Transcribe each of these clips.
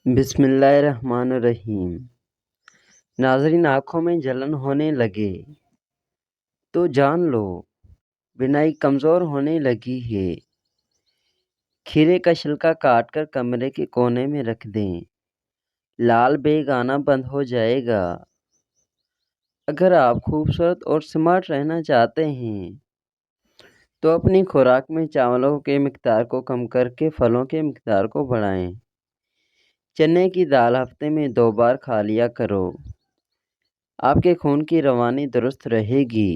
بسم اللہ الرحمن الرحیم۔ ناظرین، آنکھوں میں جلن ہونے لگے تو جان لو بینائی کمزور ہونے لگی ہے۔ کھیرے کا چھلکا کاٹ کر کمرے کے کونے میں رکھ دیں، لال بیگ آنا بند ہو جائے گا۔ اگر آپ خوبصورت اور سمارٹ رہنا چاہتے ہیں تو اپنی خوراک میں چاولوں کے مقدار کو کم کر کے پھلوں کے مقدار کو بڑھائیں۔ چنے کی دال ہفتے میں 2 بار کھا لیا کرو، آپ کے خون کی روانی درست رہے گی۔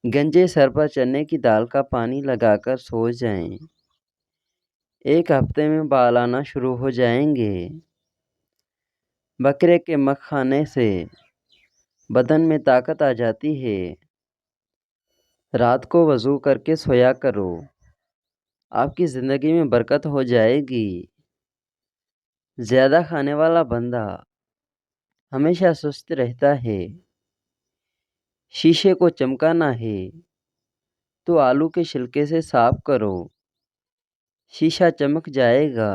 گنجے سر پر چنے کی دال کا پانی لگا کر سو جائیں، 1 ہفتے میں بال آنا شروع ہو جائیں گے۔ بکرے کے مکھ کھانے سے بدن میں طاقت آ جاتی ہے۔ رات کو وضو کر کے سویا کرو، آپ کی زندگی میں برکت ہو جائے گی۔ زیادہ کھانے والا بندہ ہمیشہ سست رہتا ہے۔ شیشے کو چمکانا ہے تو آلو کے چھلکے سے صاف کرو، شیشہ چمک جائے گا۔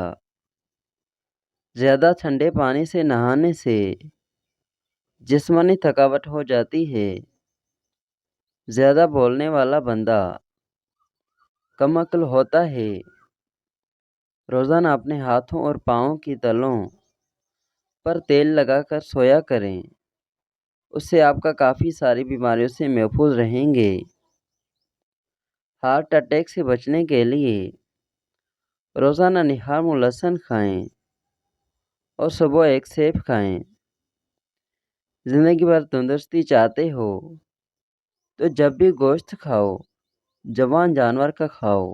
زیادہ ٹھنڈے پانی سے نہانے سے جسمانی تھکاوٹ ہو جاتی ہے۔ زیادہ بولنے والا بندہ کم عقل ہوتا ہے۔ روزانہ اپنے ہاتھوں اور پاؤں کی تلوں پر تیل لگا کر سویا کریں، اس سے آپ کا کافی ساری بیماریوں سے محفوظ رہیں گے۔ ہارٹ اٹیک سے بچنے کے لیے روزانہ نہار منہ لہسن کھائیں اور صبح ایک سیب کھائیں۔ زندگی بھر تندرستی چاہتے ہو تو جب بھی گوشت کھاؤ جوان جانور کا کھاؤ۔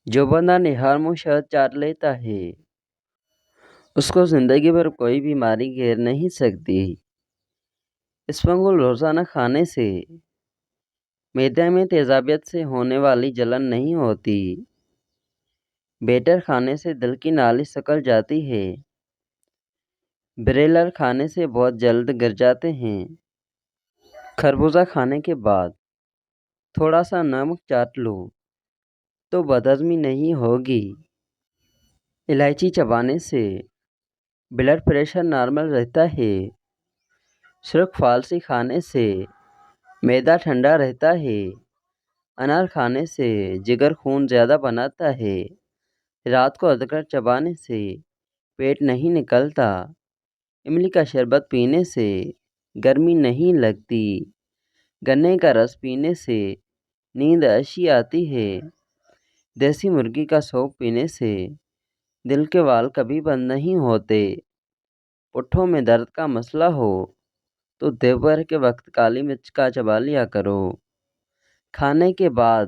جو بندہ نہار منہ شہد چاٹ لیتا ہے اس کو زندگی بھر کوئی بیماری گھیر نہیں سکتی۔ اسفنگول روزانہ کھانے سے معدے میں تیزابیت سے ہونے والی جلن نہیں ہوتی۔ بیٹر کھانے سے دل کی نالی سکڑ جاتی ہے۔ بریلر کھانے سے بہت جلد گر جاتے ہیں۔ خربوزہ کھانے کے بعد تھوڑا سا نمک چاٹ لو تو بدہضمی نہیں ہوگی۔ الائچی چبانے سے بلڈ پریشر نارمل رہتا ہے۔ سرخ فالسی کھانے سے معدہ ٹھنڈا رہتا ہے۔ انار کھانے سے جگر خون زیادہ بناتا ہے۔ رات کو ادرک چبانے سے پیٹ نہیں نکلتا۔ املی کا شربت پینے سے گرمی نہیں لگتی۔ گنے کا رس پینے سے نیند اچھی آتی ہے۔ دیسی مرغی کا سوپ پینے سے دل کے وال کبھی بند نہیں ہوتے۔ پٹھوں میں درد کا مسئلہ ہو تو دوپہر کے وقت کالی مرچ کا چبا لیا کرو۔ کھانے کے بعد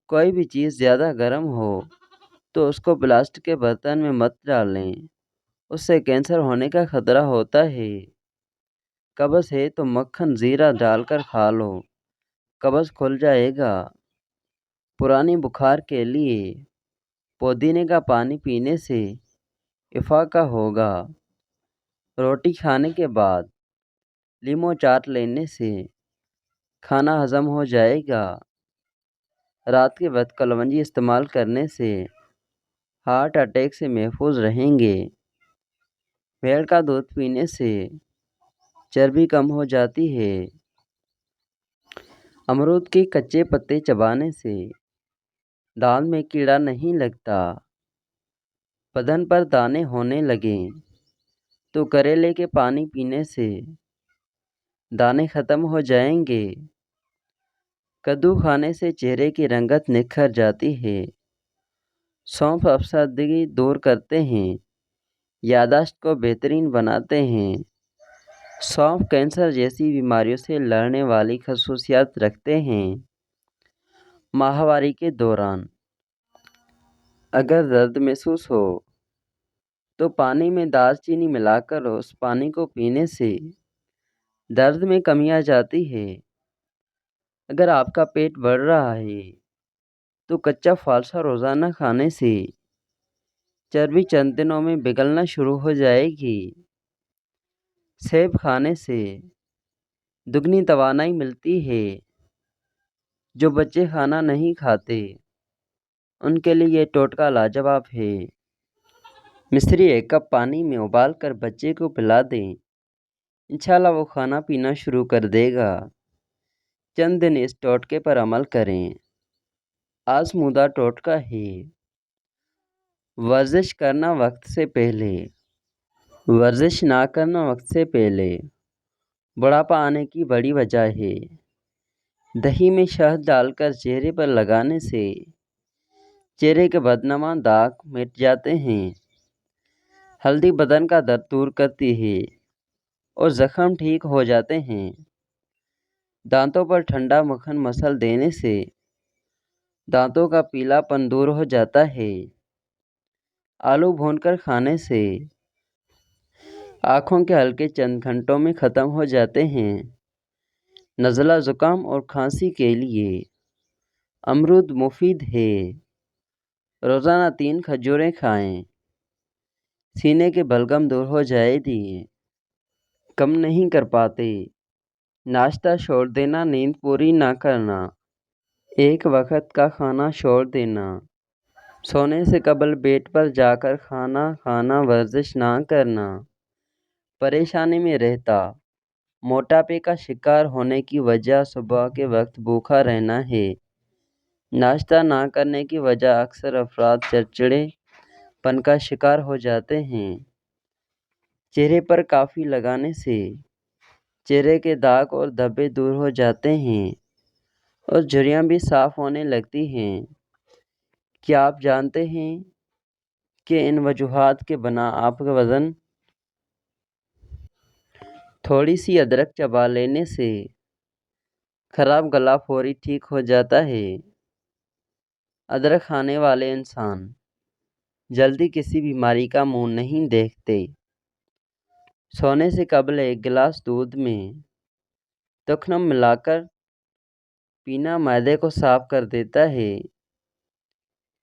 کوئی بھی چیز زیادہ گرم ہو تو اس کو پلاسٹک کے برتن میں مت ڈالیں، اس سے کینسر ہونے کا خطرہ ہوتا ہے۔ قبض ہے تو مکھن زیرہ ڈال کر کھا لو، قبض کھل جائے گا۔ پرانی بخار کے لیے پودینے کا پانی پینے سے افاقہ ہوگا۔ روٹی کھانے کے بعد لیموں چاٹ لینے سے کھانا ہضم ہو جائے گا۔ رات کے وقت کلونجی استعمال کرنے سے ہارٹ اٹیک سے محفوظ رہیں گے۔ بھیڑ کا دودھ پینے سے چربی کم ہو جاتی ہے۔ امرود کے کچے پتے چبانے سے دانت میں کیڑا نہیں لگتا۔ بدن پر دانے ہونے لگیں تو کریلے کے پانی پینے سے دانے ختم ہو جائیں گے۔ کدو کھانے سے چہرے کی رنگت نکھر جاتی ہے۔ سونف افسردگی دور کرتے ہیں، یادداشت کو بہترین بناتے ہیں۔ سونف کینسر جیسی بیماریوں سے لڑنے والی خصوصیات رکھتے ہیں۔ ماہواری کے دوران اگر درد محسوس ہو تو پانی میں دار چینی ملا کر اس پانی کو پینے سے درد میں کمی آ جاتی ہے۔ اگر آپ کا پیٹ بڑھ رہا ہے تو کچا فالسا روزانہ کھانے سے چربی چند دنوں میں پگھلنا شروع ہو جائے گی۔ سیب کھانے سے دگنی توانائی ملتی ہے۔ جو بچے کھانا نہیں کھاتے ان کے لیے یہ ٹوٹکا لاجواب ہے۔ مصری 1 کپ پانی میں ابال کر بچے کو پلا دیں، انشاءاللہ وہ کھانا پینا شروع کر دے گا۔ چند دن اس ٹوٹکے پر عمل کریں۔ آزمودہ ٹوٹکا ہے۔ ورزش کرنا وقت سے پہلے۔ ورزش نہ کرنا وقت سے پہلے بڑھاپا آنے کی بڑی وجہ ہے۔ دہی میں شہد ڈال کر چہرے پر لگانے سے چہرے کے بدنما داغ مٹ جاتے ہیں۔ ہلدی بدن کا درد دور کرتی ہے اور زخم ٹھیک ہو جاتے ہیں۔ دانتوں پر ٹھنڈا مکھن مسل دینے سے دانتوں کا پیلا پن دور ہو جاتا ہے۔ آلو بھون کر کھانے سے آنکھوں کے حلقے چند گھنٹوں میں ختم ہو جاتے ہیں۔ نزلہ زکام اور کھانسی کے لیے امرود مفید ہے۔ روزانہ 3 کھجوریں کھائیں، سینے کے بلغم دور ہو جائے گی۔ کم نہیں کر پاتے، ناشتہ چھوڑ دینا، نیند پوری نہ کرنا، ایک وقت کا کھانا چھوڑ دینا، سونے سے قبل بیڈ پر جا کر کھانا کھانا، ورزش نہ کرنا، پریشانی میں رہتا، موٹاپے کا شکار ہونے کی وجہ صبح کے وقت بھوکا رہنا ہے۔ ناشتہ نہ کرنے کی وجہ اکثر افراد چڑچڑے پن کا شکار ہو جاتے ہیں۔ چہرے پر کافی لگانے سے چہرے کے داغ اور دھبے دور ہو جاتے ہیں اور جھریاں بھی صاف ہونے لگتی ہیں۔ کیا آپ جانتے ہیں کہ ان وجوہات کے بنا آپ کا وزن؟ تھوڑی سی ادرک چبا لینے سے خراب گلا فوری ٹھیک ہو جاتا ہے۔ ادرک کھانے والے انسان جلدی کسی بیماری کا منہ نہیں دیکھتے۔ سونے سے قبل 1 گلاس دودھ میں تکھنم ملا کر پینا معدے کو صاف کر دیتا ہے۔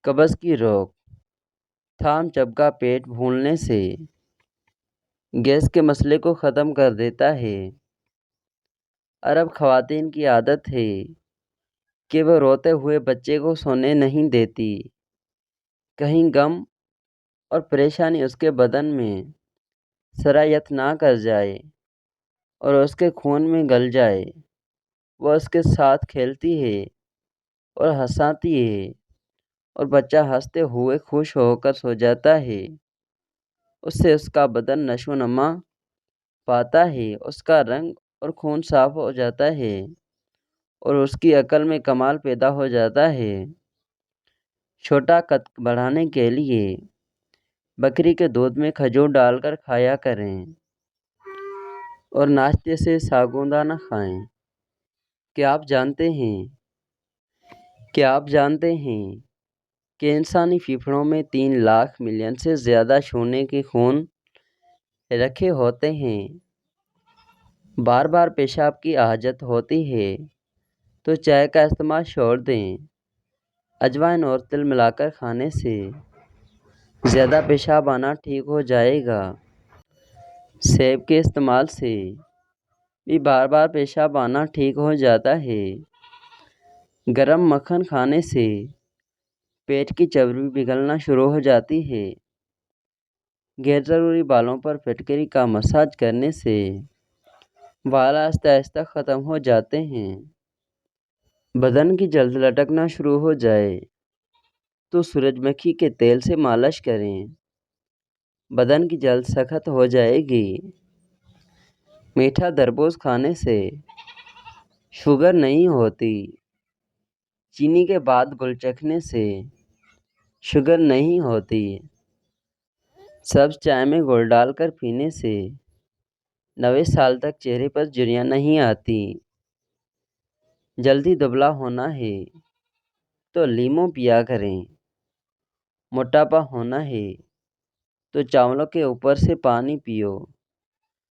قبض کی روک تھام چبکا پیٹ پھولنے سے گیس کے مسئلے کو ختم کر دیتا ہے۔ عرب خواتین کی عادت ہے کہ وہ روتے ہوئے بچے کو سونے نہیں دیتی۔ کہیں غم اور پریشانی اس کے بدن میں سرایت نہ کر جائے اور اس کے خون میں گل جائے۔ وہ اس کے ساتھ کھیلتی ہے اور ہنساتی ہے اور بچہ ہنستے ہوئے خوش ہو کر سو جاتا ہے۔ اس سے اس کا بدن نشو و نما پاتا ہے، اس کا رنگ اور خون صاف ہو جاتا ہے اور اس کی عقل میں کمال پیدا ہو جاتا ہے۔ چھوٹا قد بڑھانے کے لیے بکری کے دودھ میں کھجور ڈال کر کھایا کریں اور ناشتے سے ساگودانہ کھائیں۔ کیا آپ جانتے ہیں کہ انسانی پھیپھڑوں میں 3 لاکھ ملین سے زیادہ سونے کے خون رکھے ہوتے ہیں؟ بار بار پیشاب کی حاجت ہوتی ہے تو چائے کا استعمال چھوڑ دیں۔ اجوائن اور تل ملا کر کھانے سے زیادہ پیشاب آنا ٹھیک ہو جائے گا۔ سیب کے استعمال سے بھی بار بار پیشاب آنا ٹھیک ہو جاتا ہے۔ گرم مکھن کھانے سے پیٹ کی چربی پگھلنا شروع ہو جاتی ہے۔ غیر ضروری بالوں پر پھٹکری کا مساج کرنے سے بال آہستہ آہستہ ختم ہو جاتے ہیں۔ بدن کی جلد لٹکنا شروع ہو جائے تو سورج مکھی کے تیل سے مالش کریں، بدن کی جلد سخت ہو جائے گی۔ میٹھا تربوز کھانے سے شوگر نہیں ہوتی۔ چینی کے بعد گل چکھنے سے شوگر نہیں ہوتی۔ سبز چائے میں گل ڈال کر پینے سے 90 سال تک چہرے پر جھریاں نہیں آتی۔ جلدی دبلا ہونا ہے تو لیموں پیا کریں۔ موٹاپا ہونا ہے تو چاولوں کے اوپر سے پانی پیو۔